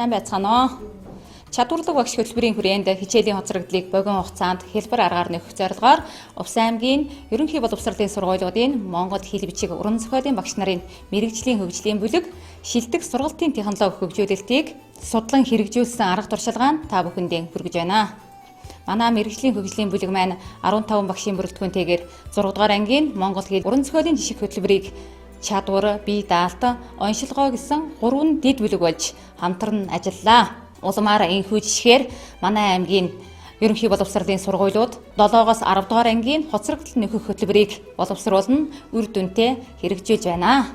сайн байцгаана уу? Чадварлаг багш хөтөлбөрийн хүрээнд хичээлийн хоцрогдлыг богино хугацаанд хэлбэр аргаар нөхөх зорилгоор Увс аймгийн ерөнхий боловсролын сургуулиудын Монгол хэл бичиг уран зохиолын багш нарын мэрэгжлийн хөгжлийн бүлэг шилдэг сургалтын технологи хөгжүүлэлтийг судлан хэрэгжүүлсэн арга туршилгаа нь та бүхэндээ хүргэж байна. Манай мэрэгжлийн хөгжлийн бүлэг маань 15 багшийн бүрэлдэхүүнтэйгээр 6 дугаар ангийн Монгол хэл уран зохиолын жишг хөтөлбөрийг чадвар, бие даалт, оншилгоо гэсэн 3 дэд бүлэг болж хамтран ажиллалаа. Улмаар энэхүү жишгээр манай аймгийн ерөнхий боловсролын сургуулиуд 7-оос 10 дугаар ангийн хоцрогдол нөхөх хөтөлбөрийг боловсруулан үр дүнтэй хэрэгжүүлж байна.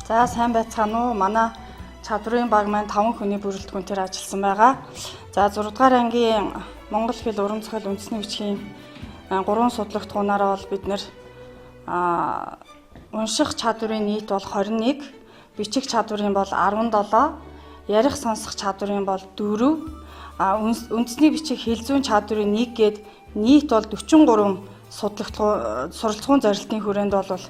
За сайн байцгаана уу? Манай чадварын баг маань 5 хүний бүрэлдэхүүнээр ажилласан байгаа. За 6 дугаар ангийн Монгол хэл уран зохиол үндэсний бичгийн 3 судлагтгуунаараа бол бид нэр унших чадварын нийт бол 21, бичих чадварын бол 17, ярих сонсох чадварын бол 4, үндэсний бичих хэл зүйн чадварын 1 гээд нийт бол 43 суралцгуун зорилтын хүрээнд бол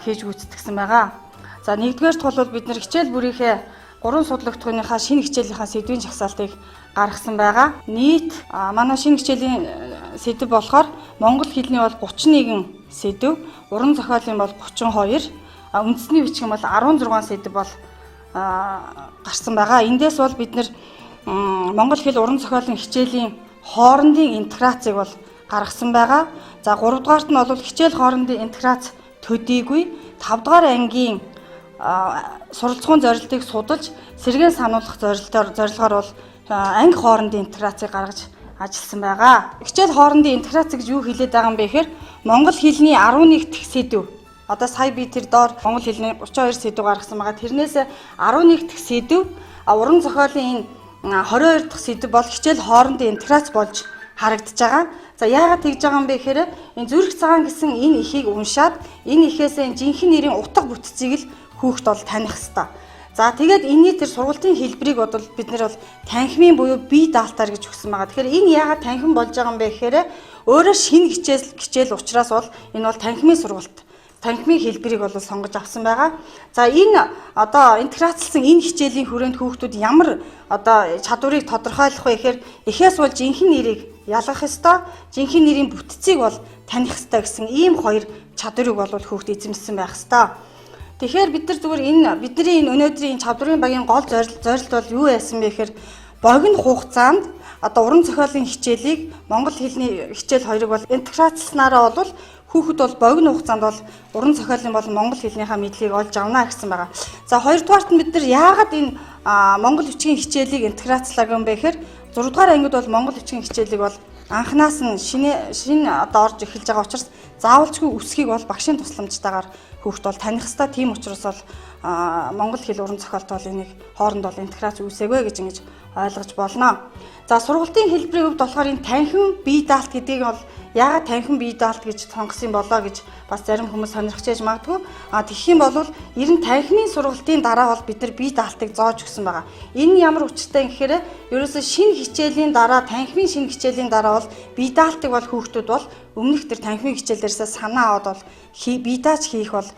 хийж гүйцэтгэсэн байгаа. За нэгдүгээрт бол бид нэр хичээл бүрийнхээ 3 судлагтгууныхаа шинэ хичээлийнхаа сэдвийн жагсаалтыг гаргасан байгаа. Нийт манай шинэ хичээлийн сэдэв болохоор монгол хэлний бол 31 сэдэв, уран зохиолын бол 32, үндэсний бичгийн бол 16 сэдэв бол гарсан байгаа. Эндээс бол бид нэр монгол хэл уран зохиолын хичээлийн хоорондын интеграцийг бол гаргасан байгаа. За 3 дугаарт нь бол хичээл хоорондын интеграц төдийгүй 5 дугаар ангийн суралцгуун зорилтыг судалж сэргээн сануулгах зорилгоор бол анги хоорондын интеграцийг гаргаж ажилласан байгаа. Хичээл хоорондын интеграц гэж юу хэлээд байгаа юм бэ гэхээр монгол хэлний 11 дэх сэдэв. Одоо сая би тэр доор монгол хэлний 32 сэдэв гаргасан байгаа. Тэрнээс 11 дэх сэдэв уран зохиолын энэ 22 дахь сэдэв бол хичээл хоорондын интеграц болж харагдаж байгаа. За яагаад тэгж байгаа юм бэ гэхээр энэ зүрх цагаан гэсэн энэ эхийг уншаад энэ эхээс жинхэнэ нэрийн утга бүтцийг л хүүхд бол таних хэвээр. За тэгээд энэний тэр сургалтын хэлбэрийг бодвол бид нэр бол танхимын буюу бие даалтаар гэж өгсөн байгаа. Тэгэхээр энэ яагаад танхим болж байгаа юм бэ гэхээр өөрөө шинэ хичээл учраас бол энэ бол танхимын сургалт. Танхимын хэлбэрийг бол сонгож авсан байгаа. За энэ одоо интеграцлсан энэ хичээлийн хүрээнд хүүхдүүд ямар одоо чадварыг тодорхойлох вэ гэхээр эхээс бол жинхэнэ нэрийг ялгах ёстой, жинхэнэ нэрийн бүтцийг бол таних ёстой гэсэн ийм хоёр чадварыг бол хүүхд эзэмшсэн байх ёстой. Тэгэхээр бид нар зүгээр бидний энэ өнөөдрийн чадварын багийн гол зорилт бол юу байсан бэ гэхээр богино хугацаанд одоо уран зохиолын хичээлийг монгол хэлний хичээл хоёрыг бол интеграцлснараа бол хүүхэд бол богино хугацаанд бол уран зохиолын бол монгол хэлнийхээ мэдлэгийг олж авна гэсэн байгаа. За хоёрдугаарт нь бид нар яагаад энэ монгол бичгийн хичээлийг интеграцлаг юм бэ гэхээр 6 дугаар ангид бол монгол бичгийн хичээлийг бол анханаас нь шинэ одоо орж эхэлж байгаа учраас заавалчгүй үсгийг бол багшийн тусламжтайгаар хүүхд бол таних хэвээр. Тийм учраас бол монгол хэл уран зохиолт бол энийг хооронд бол интеграц үүсээгөө гэж ингэж ойлгож болно. За сургалтын хэлбэрийн хувьд болохоор энэ танхим бие даалт гэдгийг бол яагаад танхим бие даалт гэж сонгосон болоо гэж бас зарим хүмүүс сонирхож яж магадгүй. Тэгэх юм бол ер нь танхимын сургалтын дараа бол бид нар бие даалтыг зоож өгсөн байгаа. Энэ ямар учиртай гэхээр ерөөсөө шинэ хичээлийн дараа танхимын шинэ хичээлийн дараа бол бие даалтыг бол хүүхдүүд бол өмнөх тэр танхимын хичээлдээсээ санаа аваад бол бие дааж хийх бол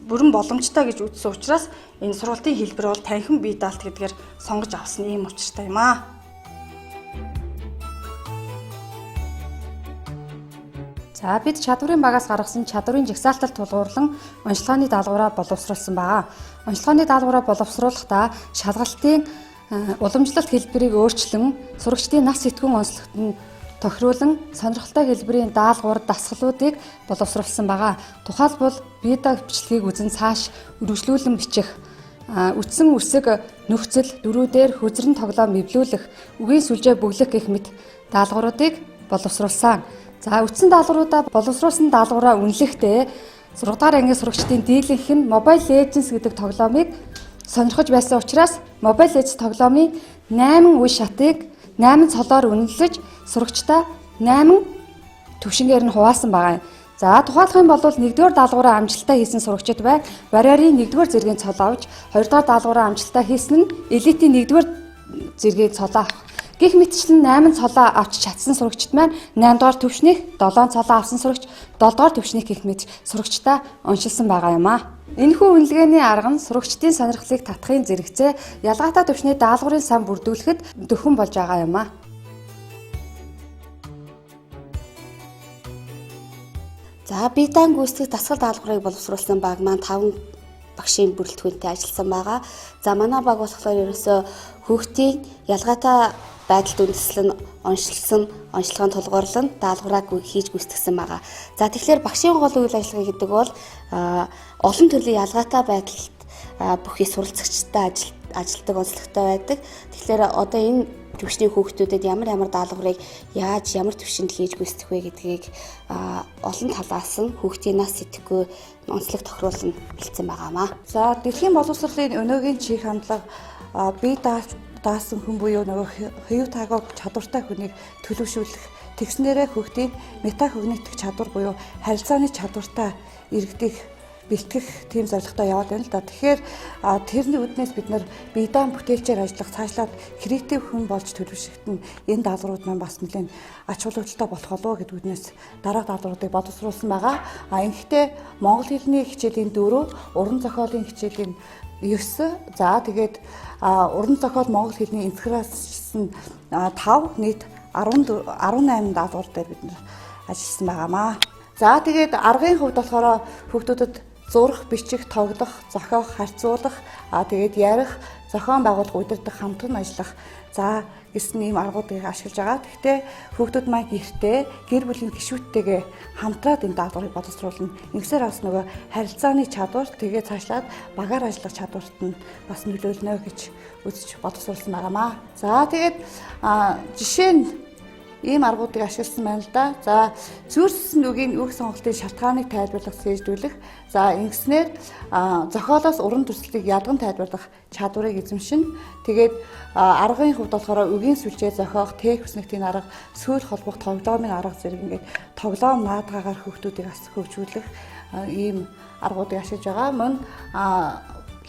бүрэн боломжтой гэж үзсэн учраас энэ сургалтын хэлбэр бол танхим бие даалт гэдгээр сонгож авсан ийм учиртай юм аа. За бид чадварын багаас гаргасан чадварын жагсаалтал тулгуурлан онцлогооны даалгавраа боловсруулсан байгаа. Онцлогооны даалгавраа боловсруулахдаа шалгалтын уламжлалт хэлбэрийг өөрчлөн сурагчдын нас сэтгүүн онцлогтод тохируулан сонирхолтой хэлбэрийн даалгавар дасгалуудыг боловсруулсан байгаа. Тухайлбал видео бичлэгийг үзэн цааш үргэлжлүүлэн бичих, үтсэн үсэг нөхцөл дөрүүдээр хөзрөн тоглоом эвлүүлэх, үгийн сүлжээ бүглэх гэх мэт даалгавруудыг боловсруулсан. За үтсэн даалгавруудаа боловсруулсан даалгавраа үнэлэхдээ 6 дугаар ангийн сурагчдын дийлэнх нь Mobile Legends гэдэг тоглоомыг сонирхож байсан учраас Mobile Legends тоглоомын 8 үе шатыг 8 цолоор үнэлж сурагчдаа 8 төвшингээр нь хуваасан байгаа юм. За тухайлах юм бол 1-р даалгавраа амжилттай хийсэн сурагчид байна. Бариарын 1-р зэргийн цол авч 2-р даалгавраа амжилттай хийсэн нь элитийн 1-р зэргийн цол авах. Гэх мэтчлэн 8 цолоо авч чадсан сурагчид маань 8 дугаар төвшнийг, 7 цолоо авсан сурагч 7 дугаар төвшнийг гэх мэт сурагчдаа уншилсан байгаа юм аа. Энэхүү үнэлгээний арга нь сурагчдын сонирхлыг татахын зэрэгцээ ялгаатай төвчний даалгаврын сан бүрдүүлэхэд дөхөн болж байгаа юм а. За биедан гүйцэтгэх дасгал даалгаврыг боловсруулсан баг маань 5 багшийн бүрэлдэхүүнтэй ажилласан байгаа. За манай баг болохоор ерөөсөө хүүхдийн ялгаатай байдалд үндэслэн онцлогын тулгуурлан даалгавраа хийж гүйцэтгсэн байгаа. За тэгэхээр багшийн гол үйл ажиллагаа гэдэг бол олон төрлийн ялгаатай байдалд бүхий суралцагчтай ажилтдаг онцлогтой байдаг. Тэгэхээр одоо энэ төвчний хүүхдүүдэд ямар даалгаврыг яаж ямар төвшөнд хийж гүйцэтгэх вэ гэдгийг олон талаас нь хүүхдийн нас сэтгэхгүй онцлог тохируулна бэлдсэн байгаамаа. За дэлхийн боловсролын өнөөгийн чих хандлага бие даасан хүн буюу нөгөө хэв таагааг чадвартай хүнийг төлөвшүүлэх тэгснээрээ хүүхдийн метакогнитив чадвар буюу харилцааны чадвартай иргэдийг бэлтгэх тийм зорилготой яваад байна л да. Тэгэхээр тэрний үднээс бид нар бие даан бүтээлчээр ажиллах цаашлаад креатив хүн болж төлөвшөгдөн энэ даалгаврууд маань бас нэлээд ач холбогдолтой болох болов гэдэг үднээс дараах даалгавруудыг боловсруулсан байгаа. Ингэхдээ монгол хэлний хичээлийн 4, уран зохиолын хичээлийн 9, за тэгээд уран зохиол монгол хэлний интеграц нь 5, нийт 18 даалгавар дээр бид нар ажилласан байгаамаа. За тэгээд аргын хувьд болохоор хүүхдүүдэд зурах, бичих, тоглох, зохиох, харьцуулах, тэгээд ярих, зохион байгуулах, удирдах, хамтран ажиллах за гэсэн ийм аргуудыг ашиглаж байгаа. Гэхдээ хүүхдүүд маань гэр бүлийн гишүүдтэйгээ хамтраад энэ даалгаврыг боловсруулна. Ингэсээр бас нөгөө харилцааны чадвар, тэгээд цаашлаад багаар ажиллах чадварт нь бас нөлөөлнө гэж үзэж боловсруулсан байгаамаа. За тэгээд жишээ нь ийм аргуудыг ашигласан байна л да. За зүйрсэн үгийн үг сонголтын шалтгааныг тайлбарлах, сэждүүлэх. За ингэснээр зохиолоос уран төрслийг ядган тайлбарлах чадварыг эзэмшин. Тэгээд аргын хувьд болохоор үгийн сүлжээ зохиох, тээх хүснэгтийн арга, сүйр холбох, тоглоомын арга зэрэг ингээд тоглоом наадгаагаар хүүхдүүдийг бас хөгжүүлэх ийм аргуудыг ашиглаж байгаа. Мөн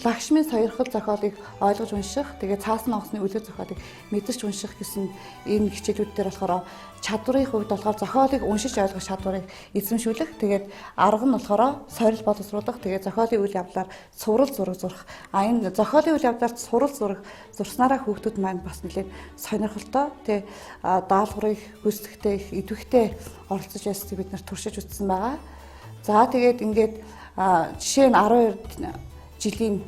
Лакшмийн сойрхол зохиолыг ойлгож унших, тэгээд цаасан онгоцны үлгэр зохиолыг мэдэрч унших гэсэн энэ хичээлүүд дээр болохоор чадварын хувьд болохоор зохиолыг уншиж ойлгох чадварыг эзэмшүүлэх, тэгээд арга нь болохоор сорил боловсруулах, тэгээд зохиолын үйл явдлаар сурал зураг зурах. Энэ зохиолын үйл явдлаар сурал зураг зурснараа хүүхдүүд маань бас нэлээд сонирхолтой, тэгээд даалгаврыг гүйцэтгэхдээ их идэвхтэй оролцож байсныг бид нар туршиж үзсэн байгаа. За тэгээд ингээд жишээ нь 12 жилийн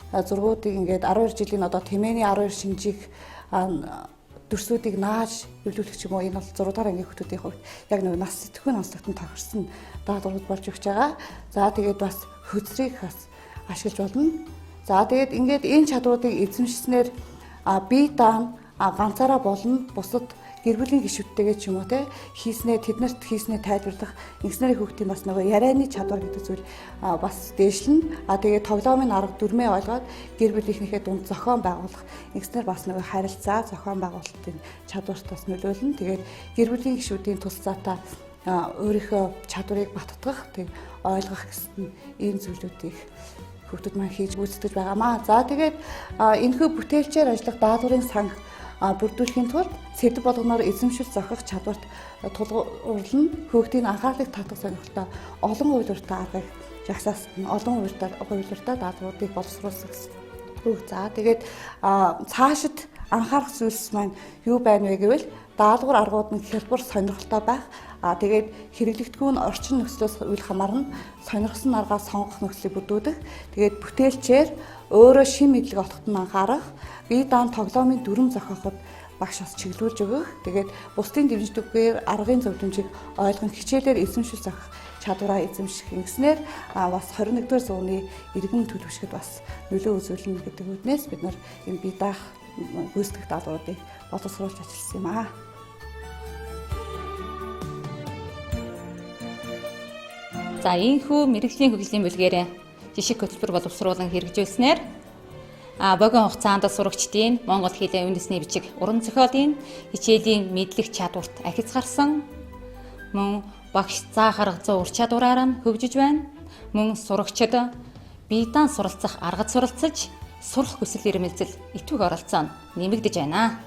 зургуудыг ингээд 12 жилийн одоо тэмээний 12 шинжийг дүрсүүдийг нааж эвлүүлэх ч юм уу, энэ бол 6 дахь ангийн хүүхдүүдийн хувьд яг нэг нас сэтгэхүйн онцлогтон тохирсон даалгаврууд болж өгч байгаа. За тэгээд бас хөзрийг бас ашиглаж болно. За тэгээд ингээд энэ чадваруудыг эзэмшснээр бие даан ганцаараа болно, бусад гэр бүлийн гишүүдтэйгээ ч юм уу тэднэрт хийснээ тайлбарлах, ингэснээр хүүхдийн бас нөгөө ярианы чадвар гэдэг зүйл бас дээшлэн. Тэгээд тоглоомын арга дүрмээ ойлгоод гэр бүлийнхнийхээ дунд зохион байгуулах, ингэснээр бас нөгөө харилцаа, зохион байгуулалтын чадварт бас нөлөөлнө. Тэгээд гэр бүлийн гишүүдийн тусцаатай өөрийнхөө чадварыг баттгах, тэг ойлгох гэсэн ийм зүйлүүдийг хүүхдүүд маань хийж гүйцэтгэж байгаамаа. За тэгээд энэхүү бүтээлчээр ажиллах даалгаврын санг бүрдүүлэхийн тулд сэдэв болгоноор эзэмшил зохих чадварт тулгуурлан хүүхдийн анхаарлыг татах сонирхолтой олон үйлдвэртэй аргыг жагсаасан олон үйлдвэртэй даалгавруудыг боловсруулсан гэсэн үг. За тэгээд цаашид анхаарах зүйлс маань юу байна вэ гэвэл даалгавар аргууд нь хялбар сонирхолтой байх. Тэгээд хэрэглэгдэхүүн орчин нөхцлөөс үл хамааран сонирхсан аргаар сонгох нөхцөлийг бүрдүүлэх. Тэгээд бүтээлчээр өөрөө шин мэдлэг олоход нь анхаарах, бие даан тоглоомын дүрм зохиоход багш бас чиглүүлж өгөх. Тэгээд бусдын дэмжлэггээр аргын зөвлөмжийг ойлгон хичээлээр эзэмшил зохих чадвараа эзэмших ингэснээр бас 21-р зууны иргэн төлөвшгöd бас нөлөө үзүүлнэ гэдэг үднээс бид нар энэ бие даах гүйцэтгэх даалгавруудыг боловсруулж ажилласан юм аа. За ийхүү мэрэгжлийн хөгжлийн бүлгээр жишг хөтөлбөр боловсруулан хэрэгжүүлснээр богино хугацаанд сурагчдын монгол хэлний үндэсний бичиг уран зохиолын хичээлийн мэдлэг чадварт ахиц гарсан. Мөн багш заах арга зүй ур чадвараар нь хөгжиж байна. Мөн сурагчид бие даан суралцах аргад суралцаж сурах хүсэл эрмэлзэл итвэг оролцоо нэмэгдэж байна.